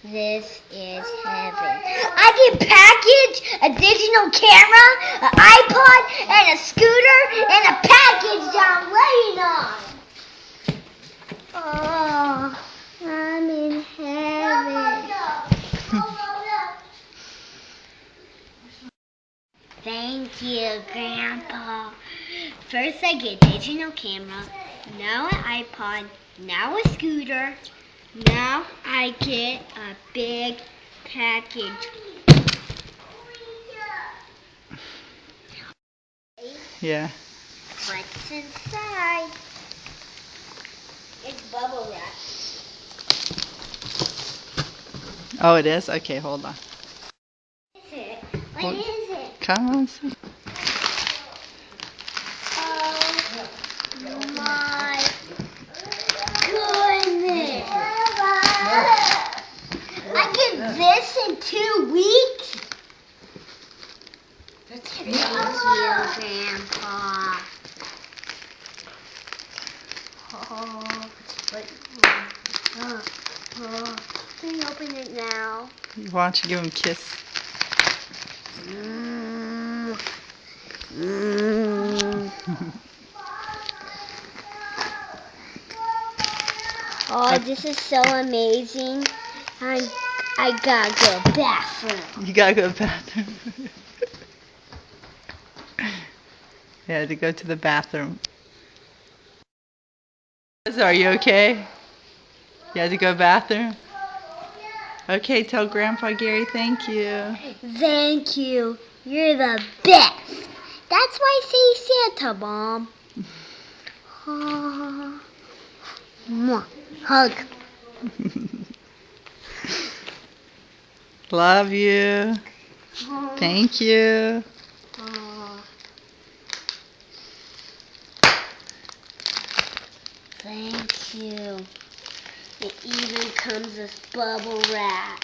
This is heaven. I get package, a digital camera, an iPod, and a scooter, and a package that I'm waiting on. Oh, I'm in heaven. Thank you, Grandpa. First I get a digital camera, now an iPod, now a scooter, now I get a big package. Yeah. What's inside? It's bubble wrap. Oh, it is? Okay, hold on. What is it? What is it? Come on, see. Oh my goodness! I get this in 2 weeks? Thank you, Grandpa. Can you open it now? Why don't you give him a kiss? Oh, this is so amazing. I gotta go to the bathroom. You gotta go to the bathroom. You had to go to the bathroom. Are you okay? You had to go to the bathroom? Okay, tell Grandpa Gary thank you. Thank you. You're the best. That's why I say Santa, Mom. Mwah. Hug. Love you. Thank you. Thank you. It even comes with bubble wrap.